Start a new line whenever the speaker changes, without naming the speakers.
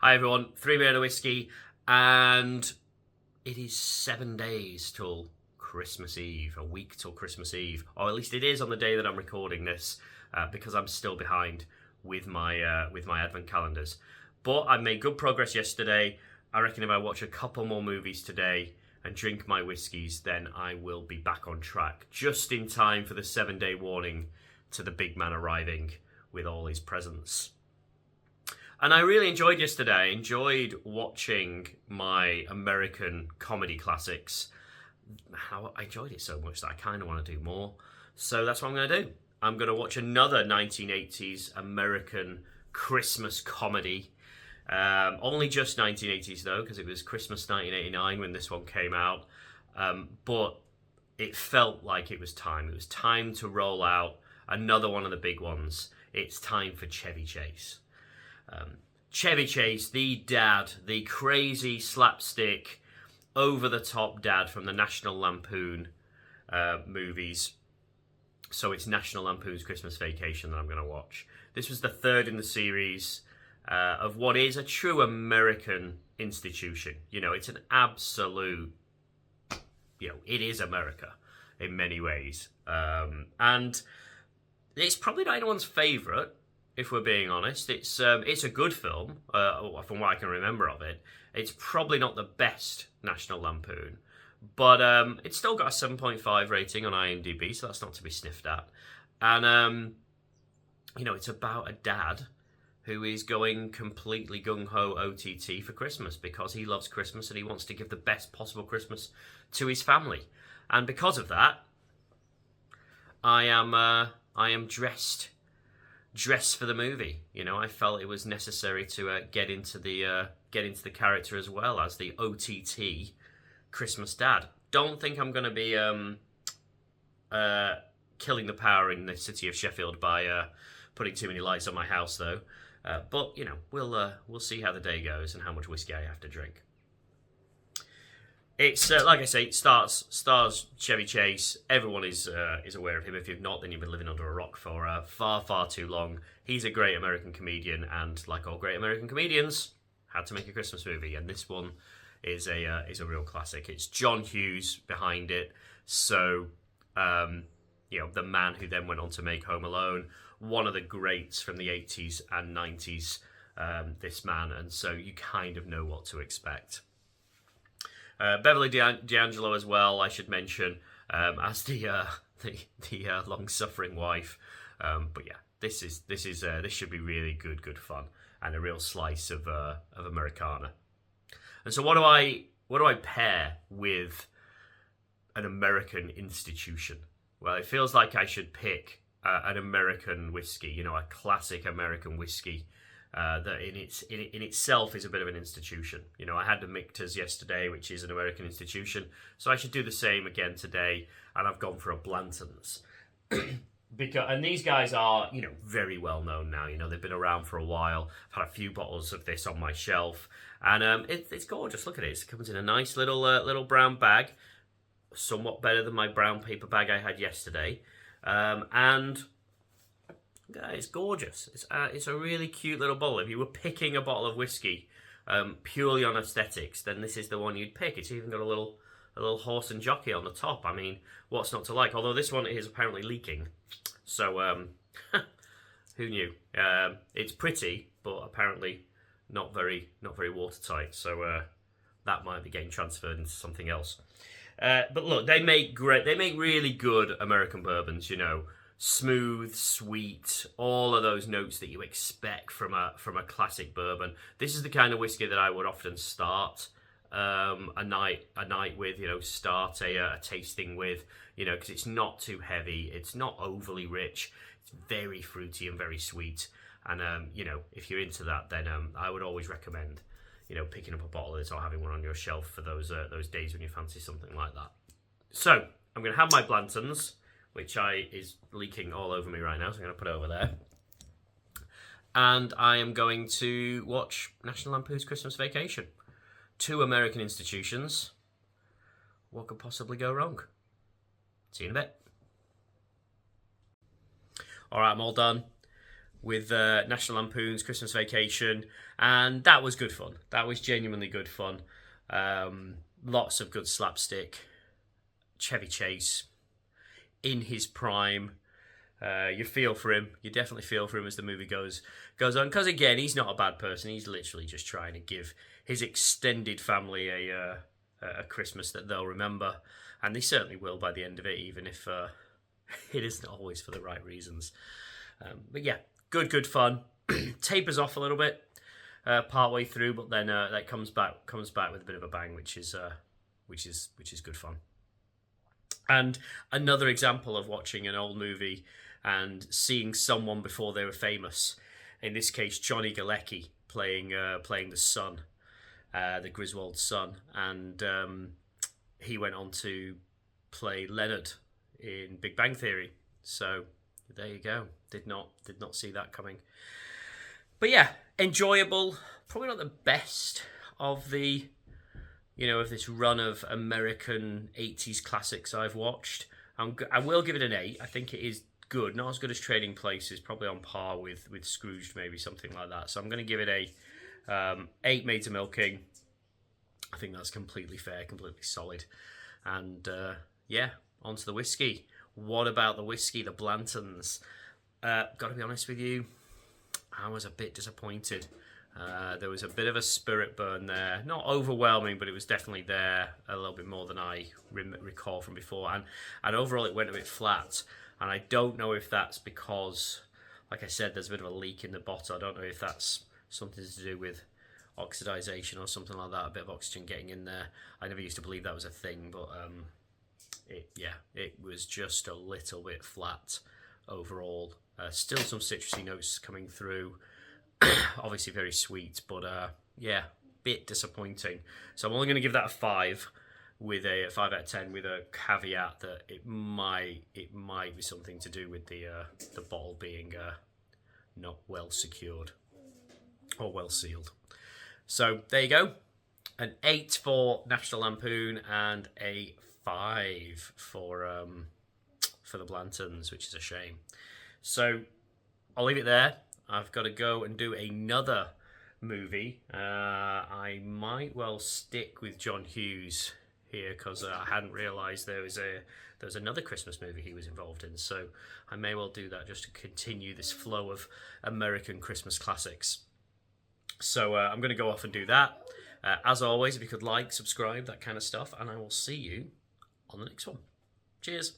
Hi everyone, 3 Beer and a Whiskey, and it is 7 days till Christmas Eve, a week till Christmas Eve, or at least it is on the day that I'm recording this, because I'm still behind with my advent calendars. But I made good progress yesterday. I reckon if I watch a couple more movies today and drink my whiskies, then I will be back on track, just in time for the 7-day warning to the big man arriving with all his presents. And I really enjoyed yesterday. I enjoyed watching my American comedy classics. How I enjoyed it so much that I kind of want to do more. So that's what I'm going to do. I'm going to watch another 1980s American Christmas comedy. Only just 1980s though, because it was Christmas 1989 when this one came out. But it felt like it was time. It was time to roll out another one of the big ones. It's time for Chevy Chase. Chevy Chase, the dad, the crazy slapstick, over-the-top dad from the National Lampoon movies. So it's National Lampoon's Christmas Vacation that I'm going to watch. This was the third in the series of what is a true American institution. You know, it's an absolute, it is America in many ways. And it's probably not anyone's favourite, if we're being honest. It's a good film, from what I can remember of it. It's probably not the best National Lampoon, but it's still got a 7.5 rating on IMDb, so that's not to be sniffed at. And, it's about a dad who is going completely gung-ho OTT for Christmas because he loves Christmas and he wants to give the best possible Christmas to his family. And because of that, I am dressed for the movie. I felt it was necessary to get into the character as well as the OTT Christmas dad. Don't think I'm going to be killing the power in the city of Sheffield by putting too many lights on my house though. But we'll see how the day goes and how much whiskey I have to drink. It's like I say, it stars Chevy Chase. Everyone is aware of him. If you've not, then you've been living under a rock for far too long. He's a great American comedian, and like all great American comedians, had to make a Christmas movie, and this one is a real classic. It's John Hughes behind it, so the man who then went on to make Home Alone, one of the greats from the 80s and 90s. This man, and so you kind of know what to expect. Beverly D'Angelo as well, I should mention, as the long-suffering wife. But yeah, this should be really good fun and a real slice of Americana. And so, what do I pair with an American institution? Well, it feels like I should pick an American whiskey, a classic American whiskey. That in itself is a bit of an institution. I had the Michter's yesterday, which is an American institution, so I should do the same again today, and I've gone for a Blantons. And these guys are, very well known now. They've been around for a while. I've had a few bottles of this on my shelf, and it's gorgeous. Look at it. It comes in a nice little brown bag, somewhat better than my brown paper bag I had yesterday, and it's gorgeous. It's a really cute little bottle. If you were picking a bottle of whiskey purely on aesthetics, then this is the one you'd pick. It's even got a little horse and jockey on the top. I mean, what's not to like? Although this one is apparently leaking, so who knew? It's pretty, but apparently not very watertight. So that might be getting transferred into something else. But look, they make really good American bourbons. Smooth, sweet, all of those notes that you expect from a classic bourbon. This is the kind of whiskey that I would often start a night with, start a tasting with, because it's not too heavy, it's not overly rich, it's very fruity and very sweet. And if you're into that, then I would always recommend picking up a bottle of this or having one on your shelf for those days when you fancy something like that. So I'm going to have my Blantons, which is leaking all over me right now, so I'm going to put it over there. And I am going to watch National Lampoon's Christmas Vacation. 2 American institutions. What could possibly go wrong? See you in a bit. All right, I'm all done. with National Lampoons Christmas Vacation, and that was good fun. That was genuinely good fun. Lots of good slapstick. Chevy Chase in his prime. You feel for him. You definitely feel for him as the movie goes on. Because again, he's not a bad person. He's literally just trying to give his extended family a Christmas that they'll remember, and they certainly will by the end of it, even if it isn't always for the right reasons. But yeah, good fun. Tapers off a little bit part way through, but then that comes back with a bit of a bang, which is good fun. And another example of watching an old movie and seeing someone before they were famous. In this case, Johnny Galecki playing the son, the Griswold's son, and he went on to play Leonard in Big Bang Theory. So there you go. Did not see that coming. But yeah, enjoyable. Probably not the best of the, of this run of American 80s classics I've watched. I will give it an 8. I think it is good. Not as good as Trading Places, probably on par with Scrooged, maybe something like that. So I'm going to give it a 8 Maids a Milking. I think that's completely fair, completely solid. And yeah, on to the whiskey. What about the whiskey, the Blantons? Got to be honest with you, I was a bit disappointed. There was a bit of a spirit burn there. Not overwhelming, but it was definitely there a little bit more than I recall from before. And overall, it went a bit flat. And I don't know if that's because, like I said, there's a bit of a leak in the bottle. I don't know if that's something to do with oxidization or something like that, a bit of oxygen getting in there. I never used to believe that was a thing, but it was just a little bit flat overall. Still some citrusy notes coming through. Obviously very sweet, but yeah, bit disappointing. So I'm only going to give that a 5, with a 5 out of 10, with a caveat that it might be something to do with the bottle being not well secured or well sealed. So there you go, an 8 for National Lampoon and a 5 for the Blantons, which is a shame. So I'll leave it there. I've got to go and do another movie. I might well stick with John Hughes here because I hadn't realised there was another Christmas movie he was involved in. So I may well do that just to continue this flow of American Christmas classics. So I'm going to go off and do that. As always, if you could like, subscribe, that kind of stuff, and I will see you on the next one. Cheers.